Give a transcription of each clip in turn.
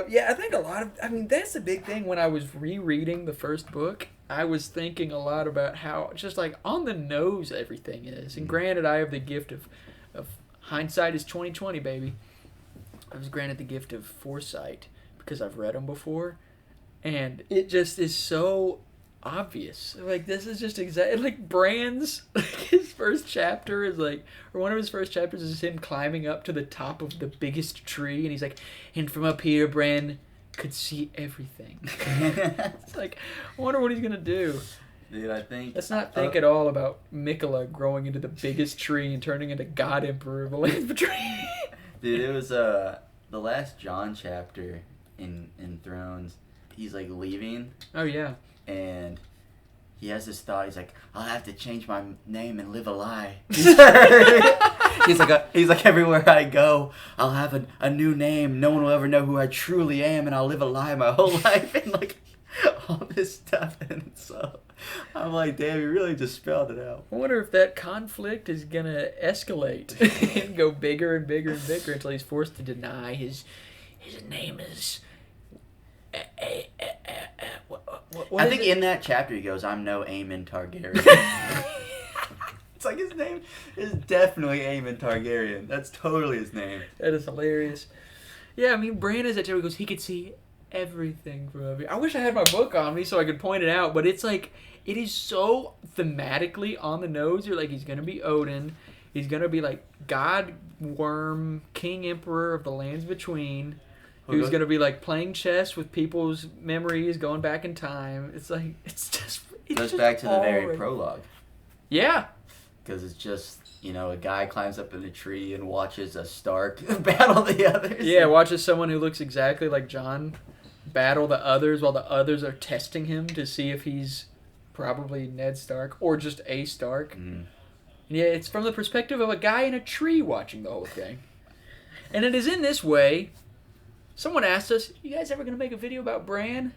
Yeah, I think that's the big thing. When I was rereading the first book, I was thinking a lot about how just like on the nose everything is. And granted, I have the gift of hindsight is 20/20, baby. I was granted the gift of foresight because I've read them before, and it just is so obvious. Like, this is just exactly like Bran's his first chapter is like, or one of his first chapters is him climbing up to the top of the biggest tree, and he's like, and from up here Bran could see everything. It's like, I wonder what he's gonna do. Dude, I think... Let's not think at all about Mikola growing into the biggest tree and turning into God Emperor of the Land Between. Dude, it was the last Jon chapter in Thrones. He's like leaving. Oh yeah. And he has this thought. He's like, I'll have to change my name and live a lie. he's like, everywhere I go, I'll have a new name. No one will ever know who I truly am, and I'll live a lie my whole life, and like all this stuff. And so I'm like, damn, he really just spelled it out. I wonder if that conflict is gonna escalate and go bigger and bigger and bigger until he's forced to deny his name is. I think in that chapter he goes, I'm no Aemon Targaryen. It's like his name is definitely Aemon Targaryen. That's totally his name. That is hilarious. Yeah, I mean, Bran is that chapter goes, he could see everything from over here. I wish I had my book on me so I could point it out, but it's like, it is so thematically on the nose. You're like, he's going to be Odin. He's going to be like God Worm, King Emperor of the Lands Between. Who's going to be like playing chess with people's memories, going back in time. It's like, it goes back to the very prologue. Yeah. Because it's just, a guy climbs up in a tree and watches a Stark battle the others. Yeah, watches someone who looks exactly like Jon battle the others while the others are testing him to see if he's probably Ned Stark or just a Stark. Mm. Yeah, it's from the perspective of a guy in a tree watching the whole thing. And it is in this way. Someone asked us, you guys ever going to make a video about Bran?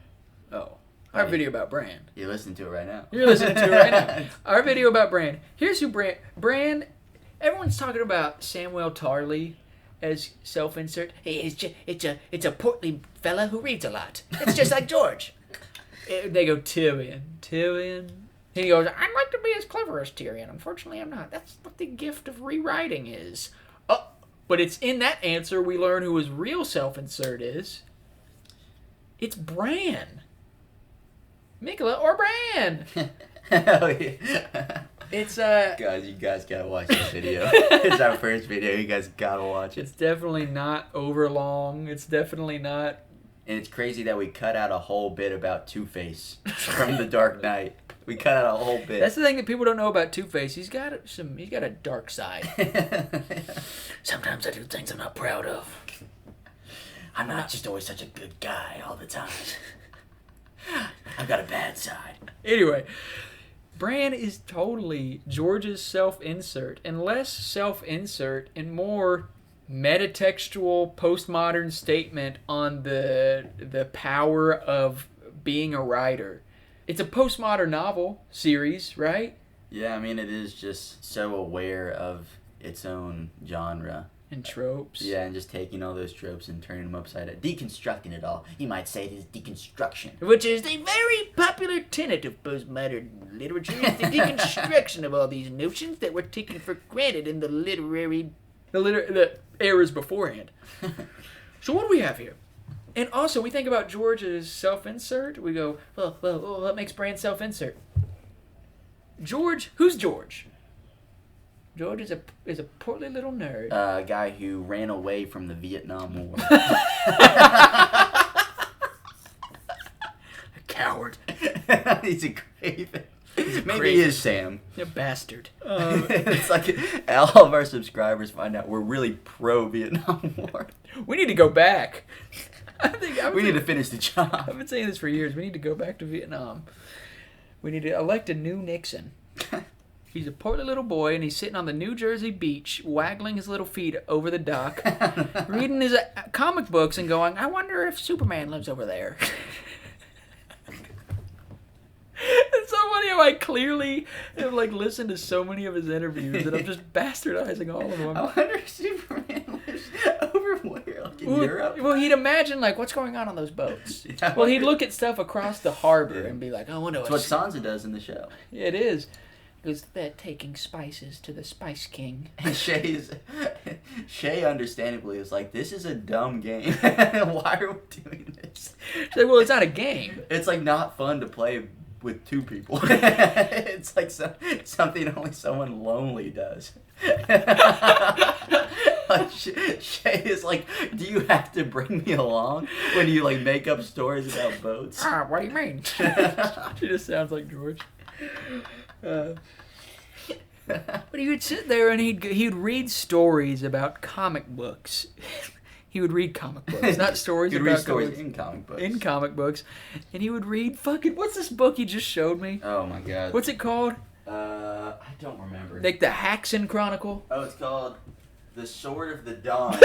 Oh, our video about Bran. You're listening to it right now. You're listening to it right now. Our video about Bran. Here's who Bran, everyone's talking about Samwell Tarly as self-insert. Hey, it's a portly fella who reads a lot. It's just like George. They go, Tyrion. He goes, I'd like to be as clever as Tyrion. Unfortunately, I'm not. That's what the gift of rewriting is. But it's in that answer we learn who his real self-insert is. It's Bran. Mikola or Bran. Hell yeah. It's Guys, you guys gotta watch this video. It's our first video. You guys gotta watch it. It's definitely not over long. It's definitely not. And it's crazy that we cut out a whole bit about Two-Face from The Dark Knight. We cut out a whole bit. That's the thing that people don't know about Two-Face. He's got a dark side. Sometimes I do things I'm not proud of. I'm not just always such a good guy all the time. I've got a bad side. Anyway, Bran is totally George's self-insert, and less self-insert and more metatextual postmodern statement on the power of being a writer. It's a postmodern novel series, right? Yeah, I mean, it is just so aware of its own genre. And tropes. Yeah, and just taking all those tropes and turning them upside down. Deconstructing it all. You might say it is deconstruction. Which is a very popular tenet of postmodern literature, is the deconstruction of all these notions that were taken for granted in the eras beforehand. So what do we have here? And also, we think about George's self-insert. We go, well, what makes Bran self-insert? George, who's George? George is a portly little nerd. A guy who ran away from the Vietnam War. A coward. He's a craven. Maybe he is Sam. A bastard. It's like all of our subscribers find out we're really pro-Vietnam War. We need to go back. We need to finish the job. I've been saying this for years. We need to go back to Vietnam. We need to elect a new Nixon. He's a portly little boy, and he's sitting on the New Jersey beach, waggling his little feet over the dock, reading his comic books and going, I wonder if Superman lives over there. It's so funny how I clearly have like listened to so many of his interviews that I'm just bastardizing all of them. I wonder if Superman lives over where, like in Europe? Well, he'd imagine like what's going on those boats. Yeah, Well, he'd look at stuff across the harbor and be like, "I wonder That's what Sansa does in the show. It is. Because they're taking spices to the Spice King. And Shay understandably is like, this is a dumb game. Why are we doing this? She's like, well, it's not a game. It's like not fun to play with two people. It's like something only someone lonely does. Like, Shay is like, do you have to bring me along when you like make up stories about boats? What do you mean? She just sounds like George. But he would sit there and he'd read stories about comic books. He would read comic books, not stories about read stories comics. in comic books. In comic books, and he would read fucking what's this book he just showed me? Oh my god. What's it called? I don't remember. Like the Haxon Chronicle. Oh, it's called The Sword of the Dawn.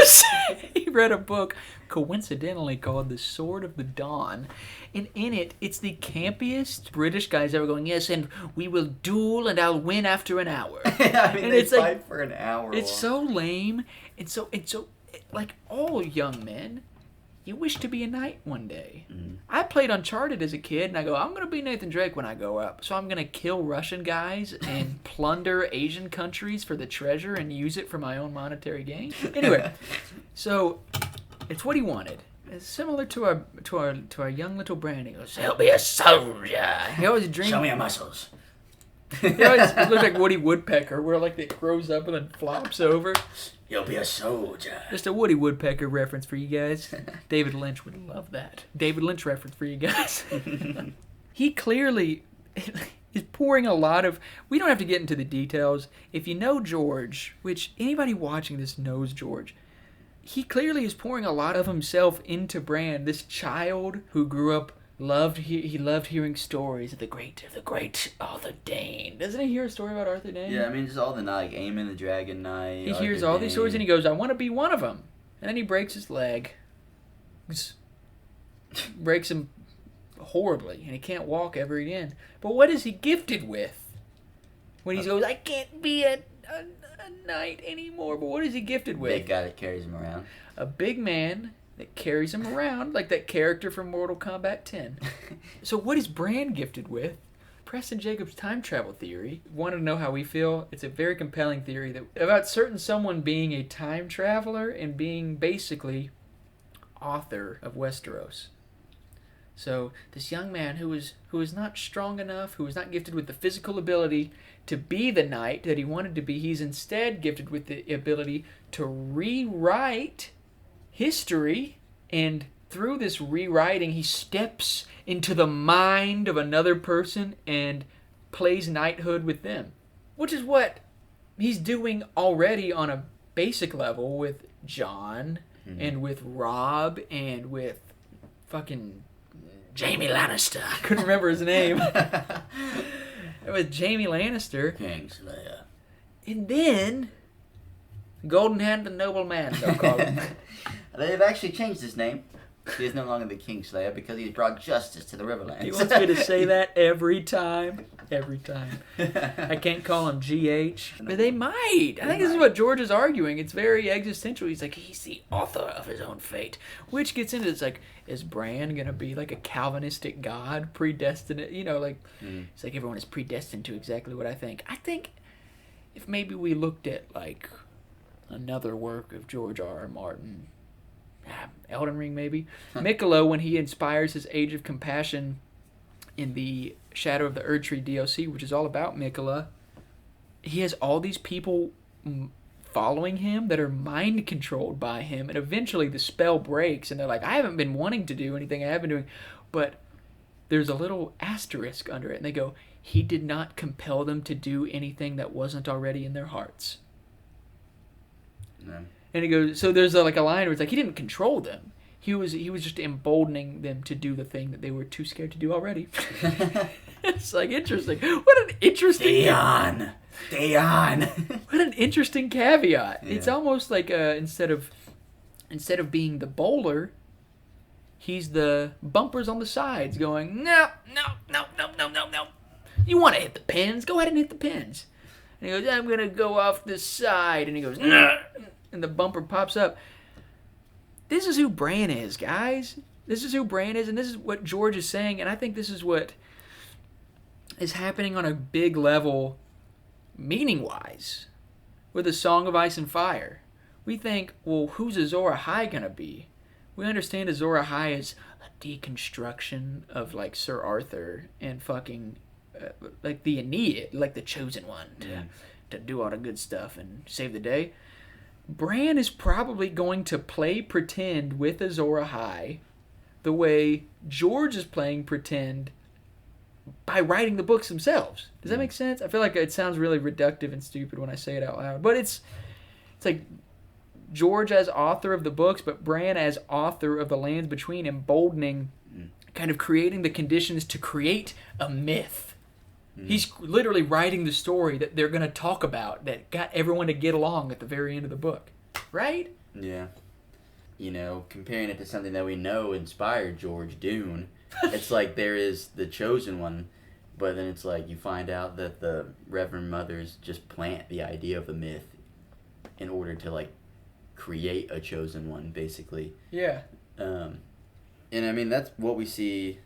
He read a book coincidentally called The Sword of the Dawn, and in it, it's the campiest British guys ever going, yes, and we will duel and I'll win after an hour. I mean, and they it's fight like, for an hour. It's so lame, and so like all young men, you wish to be a knight one day. Mm-hmm. I played Uncharted as a kid, and I go, I'm going to be Nathan Drake when I grow up. So I'm going to kill Russian guys and plunder Asian countries for the treasure and use it for my own monetary gain. Anyway, so it's what he wanted. It's similar to our young little Bran. He goes, he'll be a soldier. He always dreamed. Show me your muscles. He always looked like Woody Woodpecker, where like it grows up and then flops over. You'll be a soldier. Just a Woody Woodpecker reference for you guys. David Lynch would love that. David Lynch reference for you guys. He clearly is pouring a lot of... We don't have to get into the details. If you know George, which anybody watching this knows George, he clearly is pouring a lot of himself into Bran, this child who grew up... He loved hearing stories of the great Arthur Dane. Doesn't he hear a story about Arthur Dane? Yeah, I mean, just all the like Aemon the Dragon Knight. He hears all these stories and he goes, I want to be one of them. And then he breaks his leg. Breaks him horribly, and he can't walk ever again. But what is he gifted with? When he goes, I can't be a knight anymore. But what is he gifted with? Big guy that carries him around. A big man that carries him around, like that character from Mortal Kombat 10. So what is Bran gifted with? Preston Jacobs' time travel theory. Want to know how we feel? It's a very compelling theory that about someone being a time traveler and being basically author of Westeros. So this young man who is not strong enough, who is not gifted with the physical ability to be the knight that he wanted to be, he's instead gifted with the ability to rewrite history, and through this rewriting he steps into the mind of another person and plays knighthood with them, which is what he's doing already on a basic level with Jon and with Robb and with fucking Jaime Lannister. I couldn't remember his name. With Jaime Lannister. Kingslayer. And then Golden Hand the Noble Man, they'll call him. They've actually changed his name. He is no longer the Kingslayer because he's brought justice to the Riverlands. He wants me to say that every time. Every time. I can't call him GH. But they might. I think this is what George is arguing. It's very existential. He's like, he's the author of his own fate. Which gets into, it's like, is Bran going to be like a Calvinistic God? Predestinate? You know, like, it's like everyone is predestined to exactly what I think. I think if maybe we looked at, like, another work of George R.R. Martin... Elden Ring, maybe. Miquella, when he inspires his Age of Compassion in the Shadow of the Erdtree DLC, which is all about Miquella, he has all these people following him that are mind controlled by him, and eventually the spell breaks, and they're like, I haven't been wanting to do anything I have been doing, but there's a little asterisk under it, and they go, he did not compel them to do anything that wasn't already in their hearts. No. And he goes, so there's a line where it's like, he didn't control them. He was just emboldening them to do the thing that they were too scared to do already. It's like interesting. What an interesting... Theon! What an interesting caveat. Yeah. It's almost like instead of being the bowler, he's the bumpers on the sides going, no. You want to hit the pins? Go ahead and hit the pins. And he goes, I'm going to go off the side. And he goes, nah, and the bumper pops up. This is who Bran is, guys. This is who Bran is, and this is what George is saying, and I think this is what is happening on a big level, meaning-wise, with A Song of Ice and Fire. We think, well, who's Azor Ahai going to be? We understand Azor Ahai is a deconstruction of, like, Sir Arthur and fucking, like, the Aeneid, like the chosen one to do all the good stuff and save the day. Bran is probably going to play pretend with Azor Ahai the way George is playing pretend by writing the books themselves. Does that make sense? I feel like it sounds really reductive and stupid when I say it out loud. But it's like George as author of the books, but Bran as author of the Lands Between, emboldening, kind of creating the conditions to create a myth. He's literally writing the story that they're going to talk about that got everyone to get along at the very end of the book. Right? Yeah. You know, comparing it to something that we know inspired George, Dune, it's like there is the chosen one, but then it's like you find out that the Reverend Mothers just plant the idea of a myth in order to, like, create a chosen one, basically. Yeah. And, I mean, that's what we see,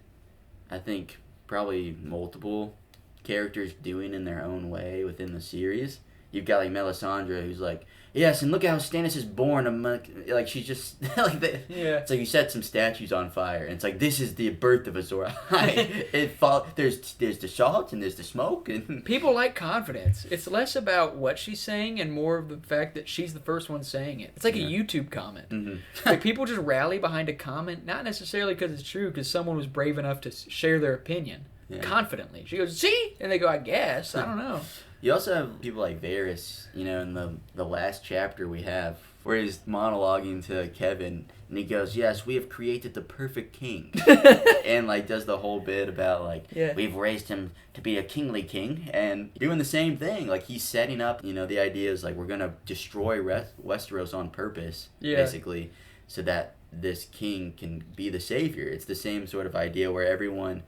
I think, probably multiple characters doing in their own way within the series. You've got, like, Melisandre, who's like, yes, and look how Stannis is born. Like, she's just like it's like you set some statues on fire, and it's like this is the birth of Azor Ahai. There's the salt and there's the smoke, and people like confidence. It's less about what she's saying and more of the fact that she's the first one saying it. It's like a YouTube comment. Like, people just rally behind a comment, not necessarily because it's true, because someone was brave enough to share their opinion confidently. She goes, "See," and they go, "I guess." I don't know. You also have people like Varys, you know, in the last chapter we have, where he's monologuing to Kevin, and he goes, yes, we have created the perfect king. And, like, does the whole bit about, like, we've raised him to be a kingly king, and doing the same thing. Like, he's setting up, you know, the idea is, like, we're going to destroy Westeros on purpose, basically, so that this king can be the savior. It's the same sort of idea where everyone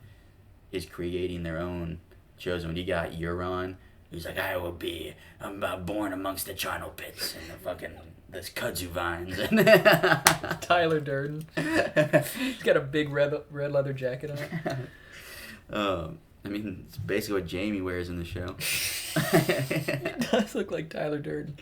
is creating their own chosen one. You got Euron, who's like, I'm born amongst the charnel pits and the fucking, those kudzu vines. Tyler Durden. He's got a big red leather jacket on. I mean, it's basically what Jamie wears in the show. It does look like Tyler Durden.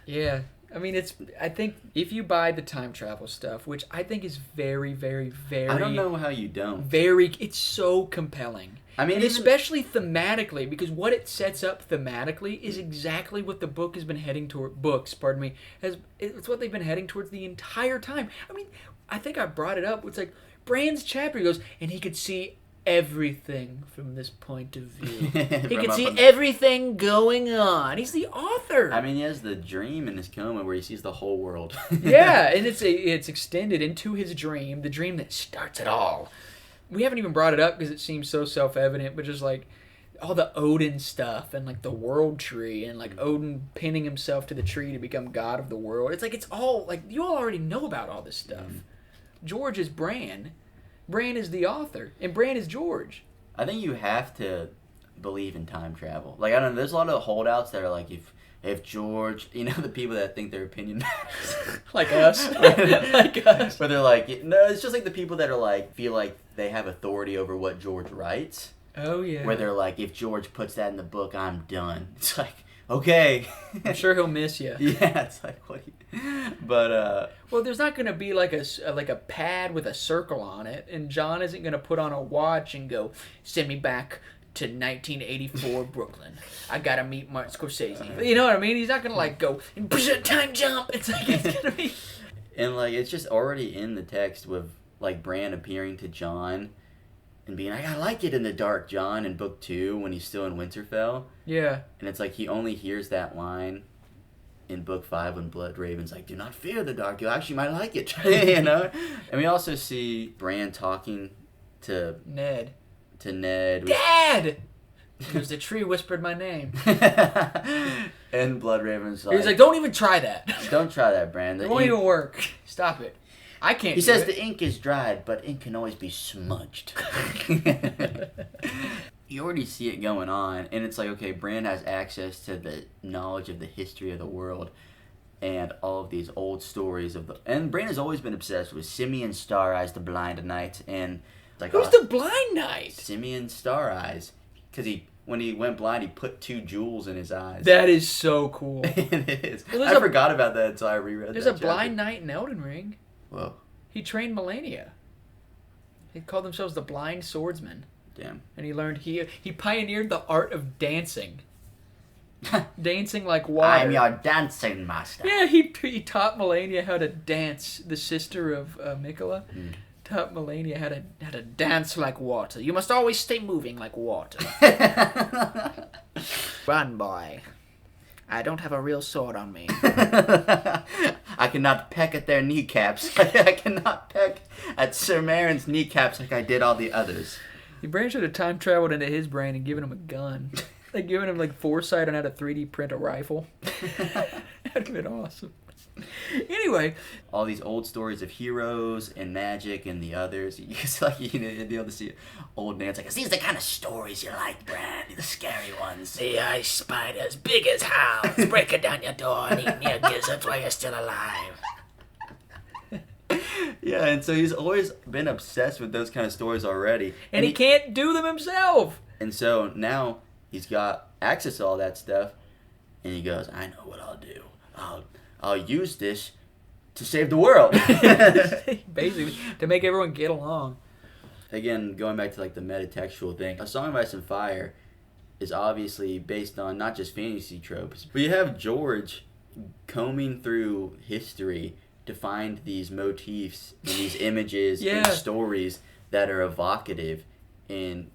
Yeah. I mean, I think if you buy the time travel stuff, which I think is very, very, very... I don't know how you don't. It's so compelling. I mean, especially thematically, because what it sets up thematically is exactly what the book has been heading toward. It's what they've been heading towards the entire time. I mean, I think I brought it up. It's like Bran's chapter. He goes, and he could see everything from this point of view. He could see everything going on. He's the author. I mean, he has the dream in his coma where he sees the whole world. Yeah, and it's extended into his dream, the dream that starts it all. We haven't even brought it up because it seems so self-evident, but just like all the Odin stuff and like the world tree and like Odin pinning himself to the tree to become god of the world. It's like, it's all like, you all already know about all this stuff. George is Bran. Bran is the author, and Bran is George. I think you have to believe in time travel. Like, I don't know, there's a lot of holdouts that are like, if George, you know, the people that think their opinion matters. Like us. Like us. Where they're like, no, it's just like the people that are like, feel like they have authority over what George writes. Oh, yeah. Where they're like, if George puts that in the book, I'm done. It's like, okay. I'm sure he'll miss you. Yeah, it's like, what? But well, there's not going to be like a pad with a circle on it, and John isn't going to put on a watch and go, send me back to 1984 Brooklyn. I got to meet Martin Scorsese. You know what I mean? He's not going to like go, time jump. It's like, it's going to be... And like, it's just already in the text with like Bran appearing to Jon and being like, I like it in the dark, Jon, in book 2 when he's still in Winterfell. Yeah. And it's like he only hears that line in book 5 when Bloodraven's like, do not fear the dark, you actually might like it. You know? And we also see Bran talking to Ned. Dad! Because the tree whispered my name. And Bloodraven's like... He's like, don't even try that. Don't try that, Bran. It won't even work. Stop it. I can't He says the ink is dried, but ink can always be smudged. you already see it going on, and it's like, okay, Bran has access to the knowledge of the history of the world and all of these old stories and Bran has always been obsessed with Simeon Star Eyes, the Blind Knight, and like, who's the Blind Knight? Simeon Star Eyes, because when he went blind, he put 2 jewels in his eyes. That is so cool. It is. Well, I forgot about that until I reread There's that a Blind Knight in Elden Ring. Whoa. He trained Melania. They called themselves the Blind Swordsman. Damn. And he learned, he pioneered the art of dancing. Dancing like water. I'm your dancing master. Yeah, he taught Melania how to dance. The sister of Mikola taught Melania how to dance like water. You must always stay moving like water. Run, boy. I don't have a real sword on me. I cannot peck at their kneecaps. I cannot peck at Sir Marin's kneecaps like I did all the others. Bran should have time traveled into his brain and given him a gun. Like giving him like foresight on how to 3D print a rifle. That'd have been awesome. Anyway, all these old stories of heroes and magic and the others. It's like you'd be able to see old Nan's like, these are the kind of stories you like, Bran. The scary ones. The ice spiders, big as hounds, breaking down your door and eating your gizzards while you're still alive. Yeah, and so he's always been obsessed with those kind of stories already. And he can't do them himself. And so now he's got access to all that stuff, and he goes, I know what I'll do. I'll use this to save the world. Basically, to make everyone get along. Again, going back to like the metatextual thing, A Song of Ice and Fire is obviously based on not just fantasy tropes, but you have George combing through history to find these motifs and these images and stories that are evocative and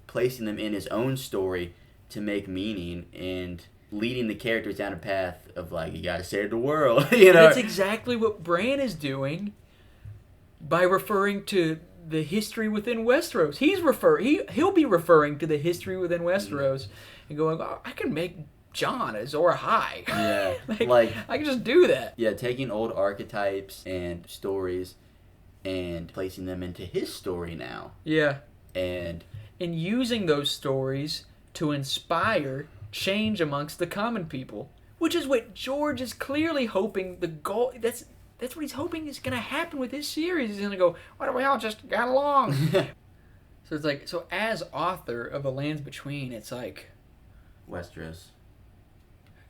placing them in his own story to make meaning and leading the characters down a path of like, you gotta save the world. That's exactly what Bran is doing by referring to the history within Westeros. He'll be referring to the history within Westeros and going, oh, I can make Jon Azor Ahai. Yeah. like I can just do that. Yeah, taking old archetypes and stories and placing them into his story now. Yeah. And using those stories to inspire change amongst the common people, which is what George is clearly hoping the goal. That's what he's hoping is going to happen with this series. He's going to go, why don't we all just get along? So it's like, so as author of The Lands Between, it's like Westeros.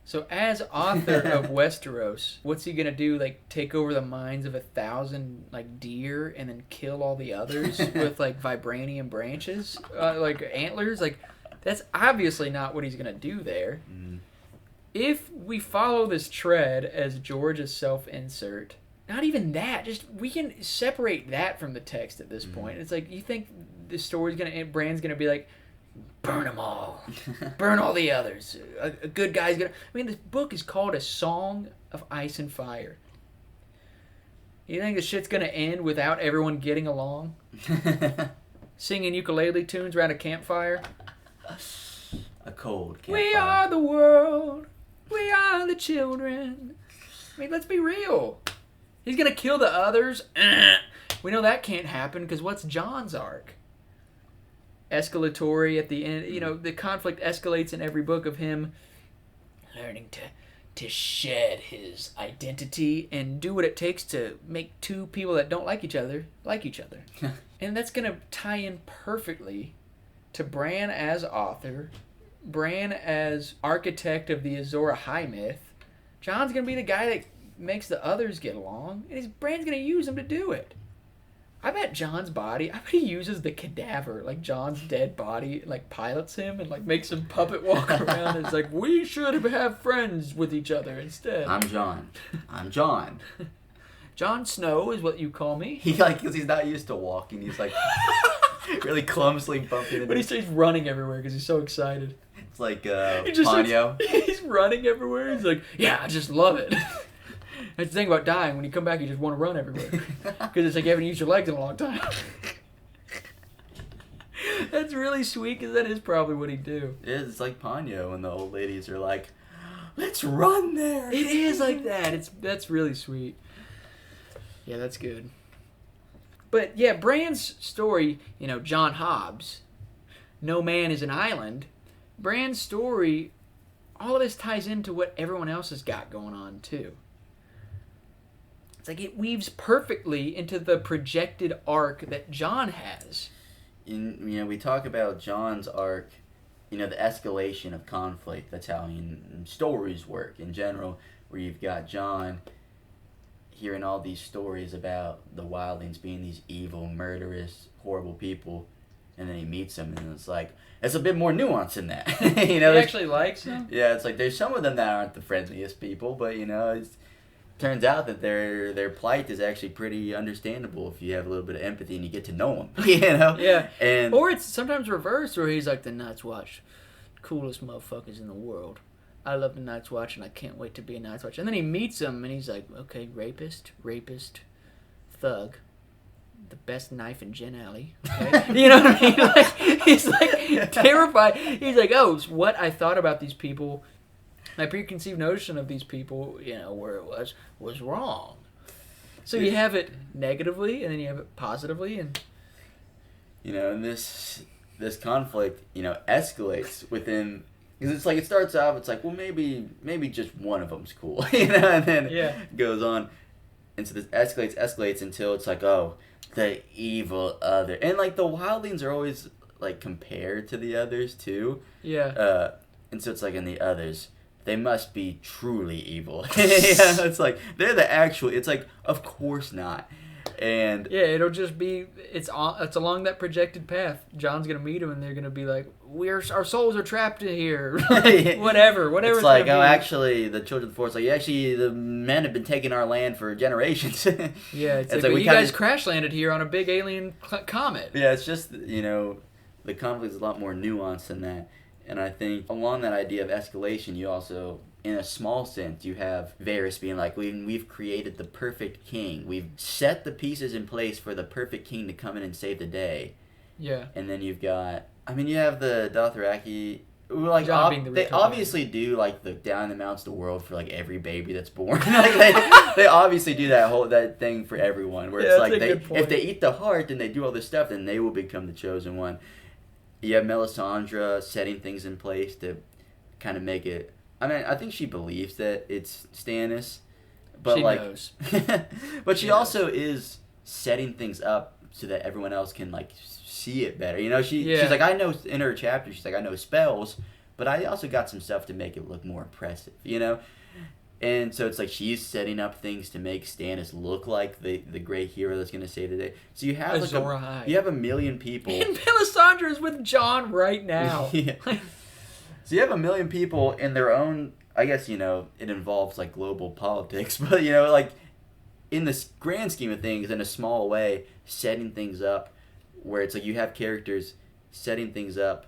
So as author of Westeros, what's he gonna do? Like take over the minds of 1,000 like deer and then kill all the others with like vibranium branches, like antlers? Like that's obviously not what he's gonna do there. If we follow this tread as George's self-insert, not even that. Just we can separate that from the text at this point. It's like you think the story's Bran's gonna be like, burn them all. Burn all the others. A good guy's gonna... I mean, this book is called A Song of Ice and Fire. You think the shit's gonna end without everyone getting along? Singing ukulele tunes around a campfire? A cold campfire. We are the world. We are the children. I mean, let's be real. He's gonna kill the others? We know that can't happen, because what's Jon's arc? Escalatory at the end. You know, the conflict escalates in every book of him learning to shed his identity and do what it takes to make two people that don't like each other. And that's going to tie in perfectly to Bran as author, Bran as architect of the Azor Ahai myth. Jon's going to be the guy that makes the others get along, and Bran's going to use him to do it. I bet Jon's body, I bet he uses the cadaver, like Jon's dead body, like pilots him and like makes him puppet walk around. It's like, we should have friends with each other instead. I'm Jon. I'm Jon. Jon Snow is what you call me. Because he's not used to walking. He's like really clumsily bumping into. But he's running everywhere because he's so excited. It's like Ponyo. He's running everywhere. He's like, yeah, I just love it. That's the thing about dying. When you come back, you just want to run everywhere. Because it's like you haven't used your legs in a long time. That's really sweet, because that is probably what he'd do. It is. It's like Ponyo, and the old ladies are like, let's run there. It is like that. That's really sweet. Yeah, that's good. But, yeah, Bran's story, John Hobbs, no man is an island. Bran's story, all of this ties into what everyone else has got going on too. It's like it weaves perfectly into the projected arc that Jon has. We talk about Jon's arc, the escalation of conflict. That's how stories work in general, where you've got Jon hearing all these stories about the wildlings being these evil, murderous, horrible people, and then he meets them, and it's like, it's a bit more nuance in that. He actually likes them? Yeah, it's like there's some of them that aren't the friendliest people, but it turns out that their plight is actually pretty understandable if you have a little bit of empathy and you get to know them. Yeah. And or it's sometimes reversed, where he's like, the Night's Watch, coolest motherfuckers in the world. I love the Night's Watch, and I can't wait to be a Night's Watch. And then he meets him, and he's like, okay, rapist, thug, the best knife in Gin Alley. Okay? You know what I mean? Like, he's like terrified. He's like, oh, what I thought about these people, my preconceived notion of these people, where it was wrong. So you have it negatively, and then you have it positively, and and this conflict, escalates within. Because it's like, it starts off, it's like, well, maybe just one of them's cool, and then it goes on. And so this escalates until it's like, oh, the evil other. And, like, the wildlings are always, like, compared to the others, too. Yeah. And so it's like, in the others, they must be truly evil. It's like, they're the actual, it's like, of course not. And yeah, it'll just be, it's along that projected path. Jon's gonna meet him, and they're gonna be like, our souls are trapped in here. whatever. It's like, oh, actually, the children of the forest, like, actually, the men have been taking our land for generations. Yeah, it's like you guys crash landed here on a big alien comet. Yeah, it's just, the conflict is a lot more nuanced than that. And I think along that idea of escalation, you also, in a small sense, you have Varys being like, we've created the perfect king. We've set the pieces in place for the perfect king to come in and save the day. Yeah. And then you've got, you have the Dothraki, who, like, they obviously do, like, the down the mounts of the world for, like, every baby that's born. Like, they obviously do that thing for everyone, where it's like, if they eat the heart and they do all this stuff, then they will become the chosen one. You have Melisandre setting things in place to kind of make it. I think she believes that it's Stannis, but she like, knows. But she also is setting things up so that everyone else can, like, see it better. She's like, I know, in her chapter, she's like, I know spells, but I also got some stuff to make it look more impressive. And so it's like she's setting up things to make Stannis look like the great hero that's going to save the day. So you have you have a million people. And Melisandre is with Jon right now. Yeah. So you have a million people in their own. I guess it involves, like, global politics, but like, in this grand scheme of things, in a small way, setting things up where it's like you have characters setting things up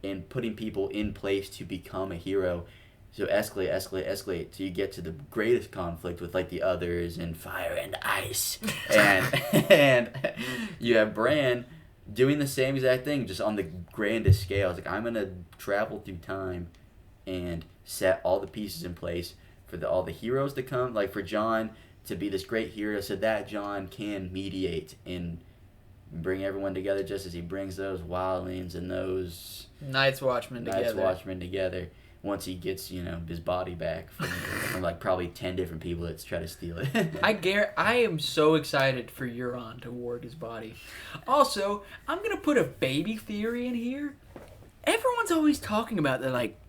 and putting people in place to become a hero. So escalate till you get to the greatest conflict with, like, the others and fire and ice. and you have Bran doing the same exact thing, just on the grandest scale. It's like, I'm going to travel through time and set all the pieces in place for all the heroes to come, like, for Jon to be this great hero, so that Jon can mediate and bring everyone together, just as he brings those wildlings and those Night's Watchmen together. Once he gets, his body back from like, probably 10 different people that try to steal it. I am so excited for Euron to warg his body. Also, I'm going to put a baby theory in here. Everyone's always talking about, they're like,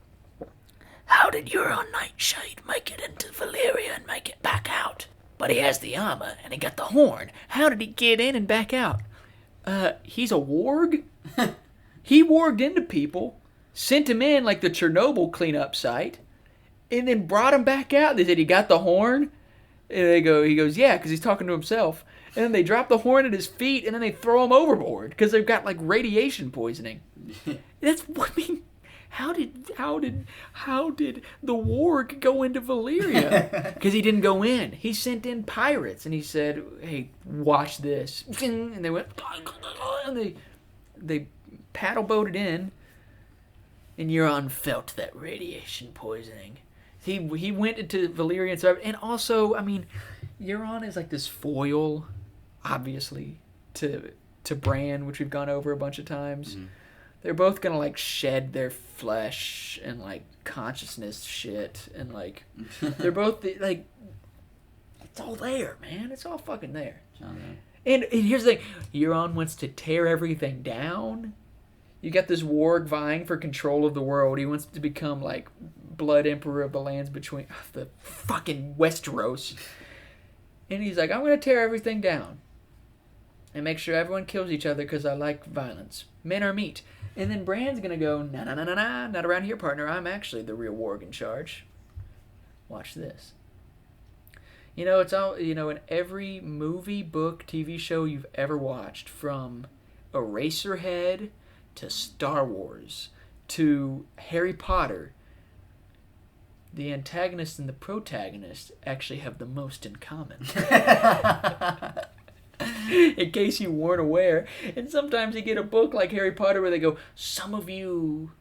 how did Euron Nightshade make it into Valyria and make it back out? But he has the armor and he got the horn. How did he get in and back out? He's a warg? He warged into people, sent him in like the Chernobyl cleanup site, and then brought him back out. They said he got the horn, and he goes, yeah, because he's talking to himself. And then they drop the horn at his feet, and then they throw him overboard because they've got, like, radiation poisoning. How did the warg go into Valyria? Because he didn't go in. He sent in pirates, and he said, hey, watch this. And they went, and they paddle boated in. And Euron felt that radiation poisoning. He went into Valyria and stuff. And also, Euron is like this foil, obviously, to Bran, which we've gone over a bunch of times. Mm-hmm. they're both gonna like shed their flesh and like consciousness shit, and like they're both like, it's all there, man. It's all fucking there. And here's the thing, Euron wants to tear everything down. You got this warg vying for control of the world. He wants to become like Blood Emperor of the lands between the fucking Westeros. And he's like, I'm gonna tear everything down and make sure everyone kills each other because I like violence. Men are meat. And then Bran's gonna go, nah, not around here, partner. I'm actually the real warg in charge. Watch this. You know, it's all, you know, in every movie, book, TV show you've ever watched, from Eraserhead to Star Wars to Harry Potter, the antagonist and the protagonist actually have the most in common. In case you weren't aware. And sometimes you get a book like Harry Potter where they go, some of you...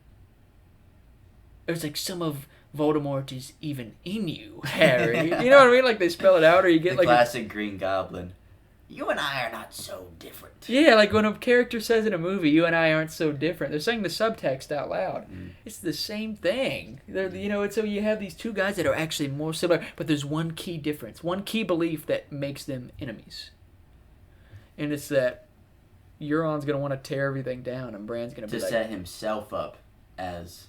It's like, some of Voldemort is even in you, Harry. You know what I mean? Like, they spell it out, or you get the like... classic Green Goblin. You and I are not so different. Yeah, like when a character says in a movie, you and I aren't so different. They're saying the subtext out loud. It's the same thing. You know, so you have these two guys that are actually more similar, but there's one key difference, one key belief that makes them enemies. And it's that Euron's going to want to tear everything down, and Bran's going to be like... To set himself up as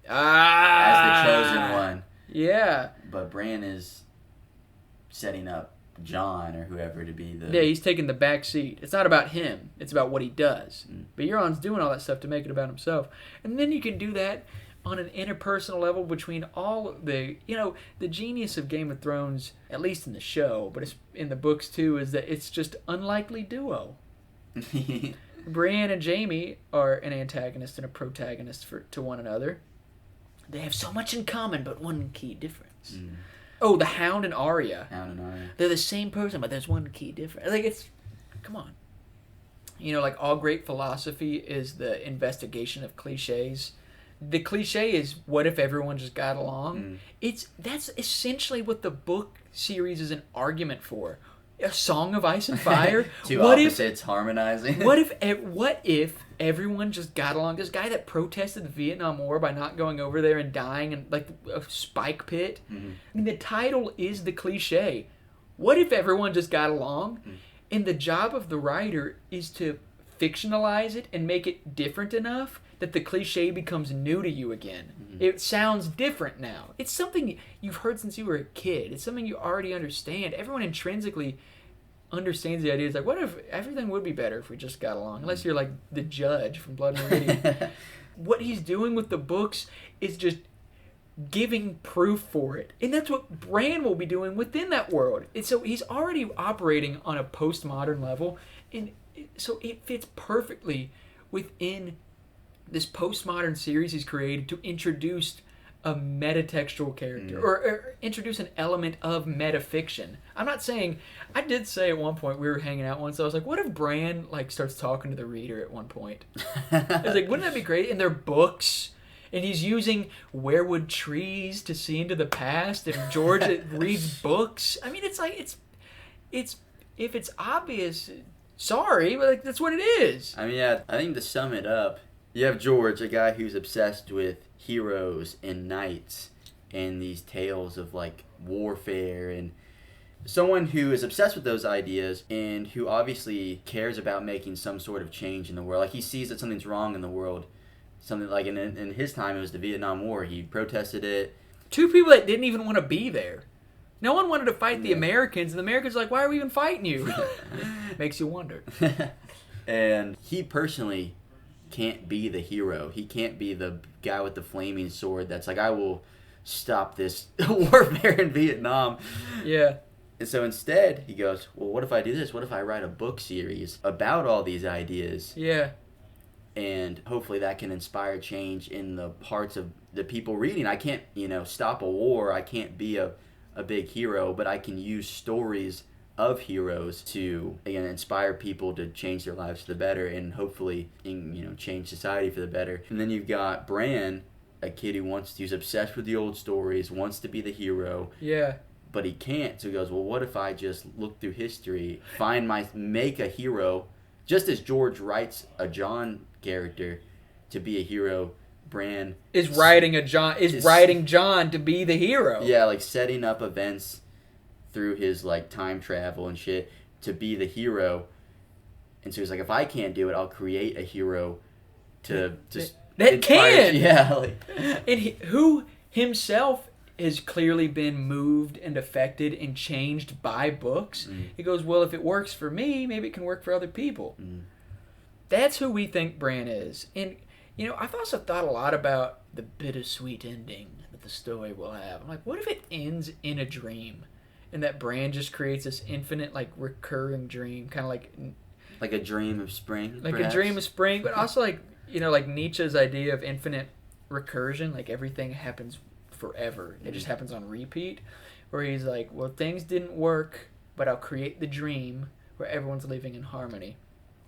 the chosen one. Yeah. But Bran is setting up Jon or whoever to be the... Yeah, he's taking the back seat. It's not about him. It's about what he does. But Euron's doing all that stuff to make it about himself. And then you can do that on an interpersonal level between all the... You know, the genius of Game of Thrones, at least in the show, but it's in the books too, is that it's just unlikely duo. Bran and Jaime are an antagonist and a protagonist to one another. They have so much in common, but one key difference. Oh, the Hound and Arya. They're the same person, but there's one key difference. Like, it's... Come on. You know, like, all great philosophy is the investigation of cliches. The cliche is, what if everyone just got along? That's essentially what the book series is an argument for. A Song of Ice and Fire. Two opposites harmonizing. What if everyone just got along? This guy that protested the Vietnam War by not going over there and dying in like a spike pit. I mean, the title is the cliche. What if everyone just got along? And the job of the writer is to fictionalize it and make it different enough that the cliche becomes new to you again. It sounds different now. It's something you've heard since you were a kid. It's something you already understand. Everyone intrinsically understands the idea. It's like, what if everything would be better if we just got along? Unless you're like the judge from Blood and Meridian. What he's doing with the books is just giving proof for it. And that's what Bran will be doing within that world. And so he's already operating on a postmodern level. And so it fits perfectly within this postmodern series he's created to introduce a metatextual character or introduce an element of metafiction. I'm not saying... I did say at one point, we were hanging out once, I was like, what if Bran like starts talking to the reader at one point? I was like, wouldn't that be great? And their books, and he's using weirwood trees to see into the past, and George reads books. I mean, it's like, it's if it's obvious, sorry, but like that's what it is. I mean, yeah, I think to sum it up, you have George, a guy who's obsessed with heroes and knights and these tales of like warfare, and someone who is obsessed with those ideas and who obviously cares about making some sort of change in the world. Like, he sees that something's wrong in the world. Something like in his time, it was the Vietnam War. He protested it. Two people that didn't even want to be there. No one wanted to fight the Americans, and the Americans were like, why are we even fighting you? Makes you wonder. And he personally can't be the hero. He can't be the guy with the flaming sword that's like, I will stop this warfare in Vietnam. Yeah. And so instead, he goes, well, what if I do this? What if I write a book series about all these ideas? Yeah. And hopefully that can inspire change in the hearts of the people reading. I can't, stop a war. I can't be a big hero, but I can use stories of heroes to, again, inspire people to change their lives for the better and hopefully, change society for the better. And then you've got Bran, a kid who's obsessed with the old stories, wants to be the hero. Yeah. But he can't, so he goes, well, what if I just look through history, make a hero, just as George writes a Jon character, to be a hero. Bran is writing Jon to be the hero. Yeah, like setting up events through his like time travel and shit to be the hero. And so he's like, if I can't do it, I'll create a hero to just that can. Yeah, like, and who himself has clearly been moved and affected and changed by books. He goes, well, if it works for me, maybe it can work for other people. That's who we think Bran is. And I've also thought a lot about the bittersweet ending that the story will have. I'm like, what if it ends in a dream, and that Bran just creates this infinite, like, recurring dream, kind of like a dream of spring, like perhaps? a dream of spring, but also like like Nietzsche's idea of infinite recursion, like everything happens forever. It just happens on repeat. Where he's like, well, things didn't work, but I'll create the dream where everyone's living in harmony.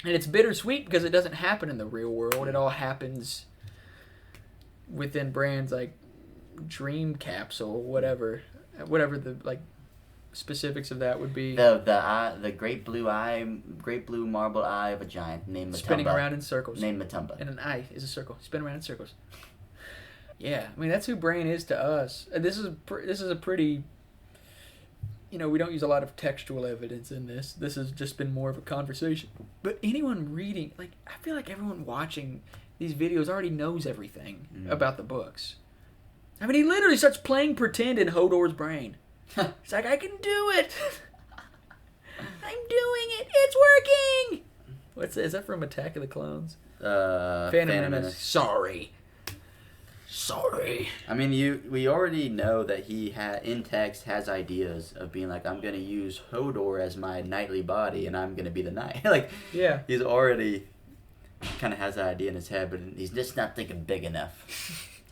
And it's bittersweet because it doesn't happen in the real world. It all happens within Bran's like dream capsule, whatever the like specifics of that would be. The great blue marble eye of a giant named Matumba. Spinning around in circles. Named Matumba. And an eye is a circle. Spin around in circles. Yeah, I mean that's who Bran is to us. This is a pretty. We don't use a lot of textual evidence in this. This has just been more of a conversation. But anyone reading, like, I feel like everyone watching these videos already knows everything about the books. I mean, he literally starts playing pretend in Hodor's brain. He's like, I can do it. I'm doing it. It's working. Is that from Attack of the Clones? Phantom Menace. Sorry. I mean, we already know that he in text has ideas of being like, I'm gonna use Hodor as my knightly body, and I'm gonna be the knight. Like, yeah, he's already kind of has that idea in his head, but he's just not thinking big enough.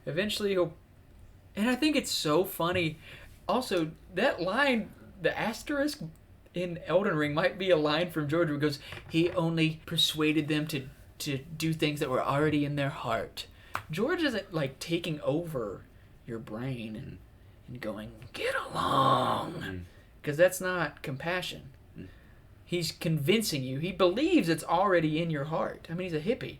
Eventually, and I think it's so funny. Also, that line, the asterisk in Elden Ring, might be a line from George who goes, "He only persuaded them to do things that were already in their heart." George isn't like taking over your brain and going, get along, because that's not compassion. He's convincing you. He believes it's already in your heart. I mean, he's a hippie.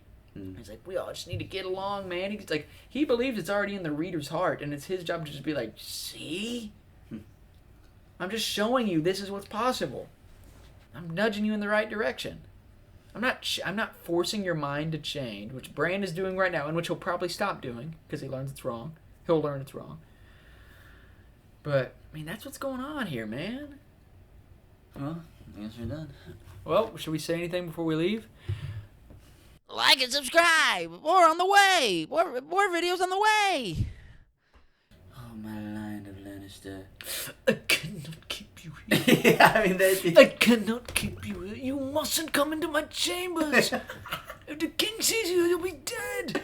He's like, we all just need to get along, man. He's like, he believes it's already in the reader's heart, and it's his job to just be like, see? I'm just showing you this is what's possible. I'm nudging you in the right direction. I'm not forcing your mind to change, which Bran is doing right now, and which he'll probably stop doing because he learns it's wrong. He'll learn it's wrong. But I mean, that's what's going on here, man. Well, I guess we're done. Well, should we say anything before we leave? Like and subscribe. More on the way. More videos on the way. Oh, my line of Lannister. I cannot keep you here. Yeah, I mean, I cannot keep you here. You mustn't come into my chambers. If the king sees you, you'll be dead.